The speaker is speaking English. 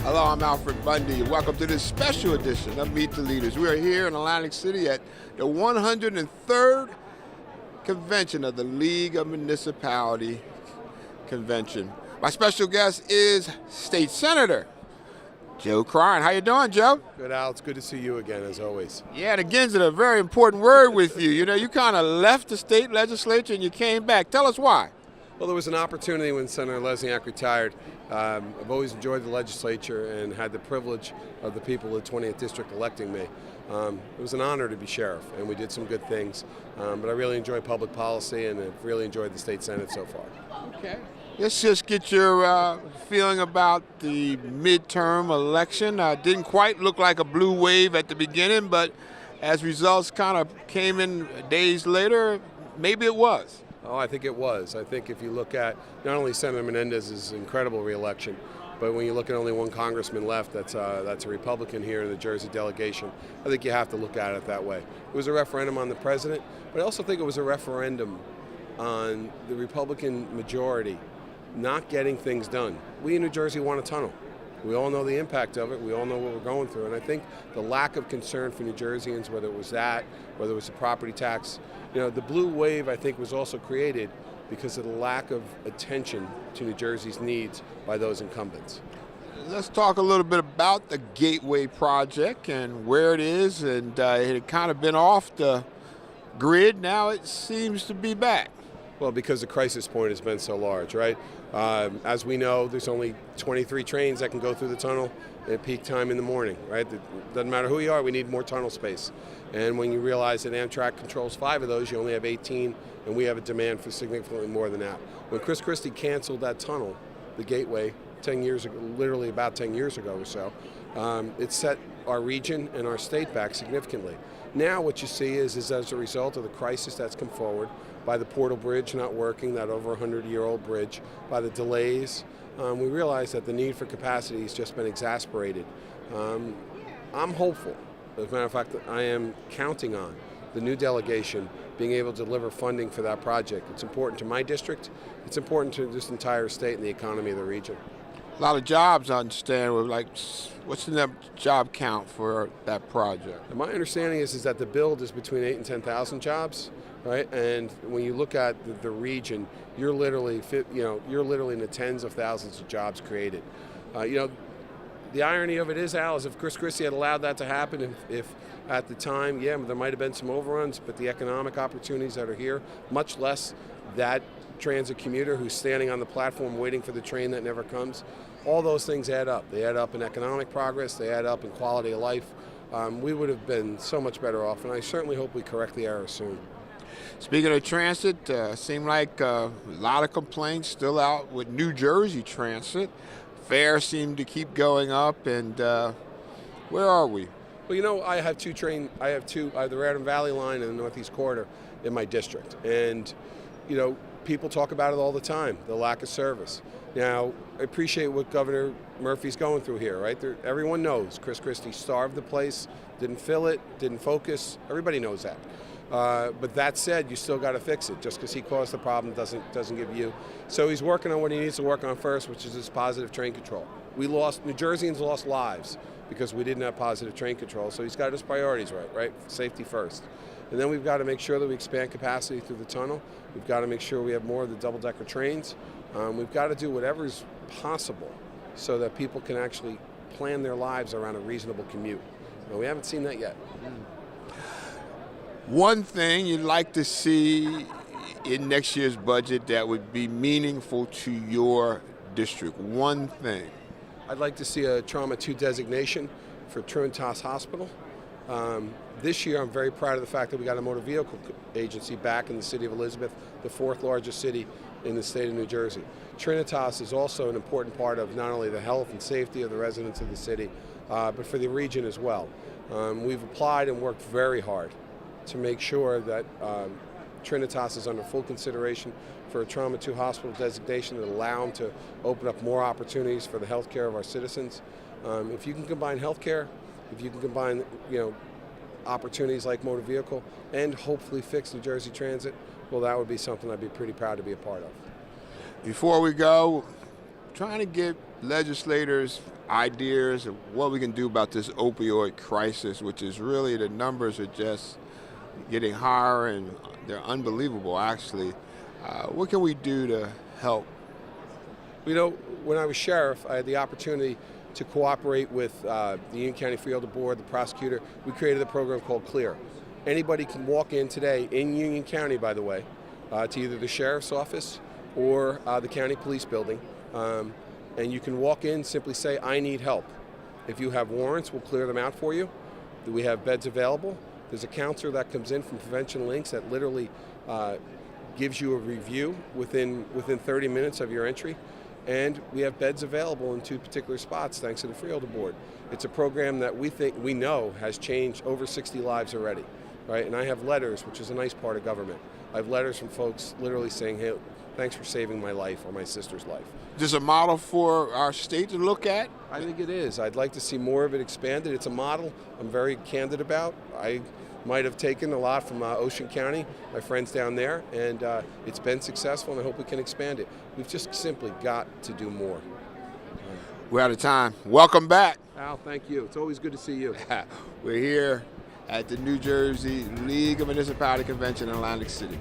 Hello, I'm Alfred Bundy. Welcome to this special edition of Meet the Leaders. We are here in Atlantic City at the 103rd convention of the League of Municipality Convention. My special guest is State Senator Joe Cryan. How you doing, Joe? Good, Al. It's good to see you again, as always. Yeah, and again's a very important word with you. You know, you kind of left the state legislature and you came back. Tell us why. Well, there was an opportunity when Senator Lesniak retired. I've always enjoyed the legislature and had the privilege of the people of the 20th District electing me. It was an honor to be sheriff, and we did some good things. But I really enjoy public policy, and I've really enjoyed the state Senate so far. Okay. Let's just get your feeling about the midterm election. Didn't quite look like a blue wave at the beginning, but as results kind of came in days later, maybe it was. Oh, I think it was. I think if you look at not only Senator Menendez's incredible reelection, but when you look at only one congressman left, that's a Republican here in the Jersey delegation, I think you have to look at it that way. It was a referendum on the president, but I also think it was a referendum on the Republican majority not getting things done. We in New Jersey want a tunnel. We all know the impact of it. We all know what we're going through. And I think the lack of concern for New Jerseyans, whether it was that, whether it was the property tax, the blue wave, I think, was also created because of the lack of attention to New Jersey's needs by those incumbents. Let's talk a little bit about the Gateway project and where it is. And it had kind of been off the grid. Now it seems to be back. Well, because the crisis point has been so large, right? As we know, there's only 23 trains that can go through the tunnel at peak time in the morning, right? It doesn't matter who you are, we need more tunnel space. And when you realize that Amtrak controls 5 of those, you only have 18, and we have a demand for significantly more than that. When Chris Christie canceled that tunnel, the Gateway, 10 years ago, literally about 10 years ago or so, it set our region and our state back significantly. Now what you see is as a result of the crisis that's come forward, by the Portal Bridge not working, that over 100-year-old bridge, by the delays, we realize that the need for capacity has just been exacerbated. I'm hopeful. As a matter of fact, I am counting on the new delegation being able to deliver funding for that project. It's important to my district. It's important to this entire state and the economy of the region. A lot of jobs, I understand. What's the job count for that project? And my understanding is that the build is between 8,000 and 10,000 jobs, right? And when you look at the region, you're literally in the tens of thousands of jobs created. The irony of it is, Al, is if Chris Christie had allowed that to happen, if at the time, there might have been some overruns, but the economic opportunities that are here, much less that transit commuter who's standing on the platform waiting for the train that never comes, all those things add up. They add up in economic progress, they add up in quality of life. We would have been so much better off, and I certainly hope we correct the error soon. Speaking of transit, seemed like a lot of complaints still out with New Jersey Transit. Fares seem to keep going up, and where are we? Well, I have two I have the Radon Valley line and the Northeast Corridor in my district, and people talk about it all the time, the lack of service. Now, I appreciate what Governor Murphy's going through here, right? Everyone knows Chris Christie starved the place, didn't fill it, didn't focus. Everybody knows that. But that said, you still got to fix it. Just because he caused the problem doesn't give you. So he's working on what he needs to work on first, which is his positive train control. New Jerseyans lost lives because we didn't have positive train control. So he's got his priorities right? Safety first. And then we've got to make sure that we expand capacity through the tunnel. We've got to make sure we have more of the double-decker trains. We've got to do whatever's possible so that people can actually plan their lives around a reasonable commute. And we haven't seen that yet. One thing you'd like to see in next year's budget that would be meaningful to your district? One thing. I'd like to see a Trauma 2 designation for Trinitas Hospital. This year, I'm very proud of the fact that we got a motor vehicle agency back in the city of Elizabeth, the 4th largest city in the state of New Jersey. Trinitas is also an important part of not only the health and safety of the residents of the city, but for the region as well. We've applied and worked very hard to make sure that Trinitas is under full consideration for a Trauma 2 hospital designation that allow them to open up more opportunities for the health care of our citizens. If you can combine health care, if you can combine opportunities like motor vehicle and hopefully fix New Jersey Transit, well, that would be something I'd be pretty proud to be a part of. Before we go, trying to get legislators ideas of what we can do about this opioid crisis, which is really, the numbers are just getting higher and they're unbelievable, actually. What can we do to help? You know, when I was sheriff, I had the opportunity to cooperate with the Union County Free Elder Board, the prosecutor. We created a program called CLEAR. Anybody can walk in today, in Union County, by the way, to either the sheriff's office or the county police building, and you can walk in, simply say, I need help. If you have warrants, we'll clear them out for you. We have beds available. There's a counselor that comes in from Prevention Links that literally gives you a review within 30 minutes of your entry. And we have beds available in 2 particular spots thanks to the Free Elder Board. It's a program that we know has changed over 60 lives already, right? And I have letters, which is a nice part of government. I have letters from folks literally saying, hey, thanks for saving my life or my sister's life. Is this a model for our state to look at? I think it is. I'd like to see more of it expanded. It's a model I'm very candid about. I might have taken a lot from Ocean County, my friends down there, and it's been successful, and I hope we can expand it. We've just simply got to do more. We're out of time. Welcome back. Al, thank you. It's always good to see you. We're here at the New Jersey League of Municipality Convention in Atlantic City.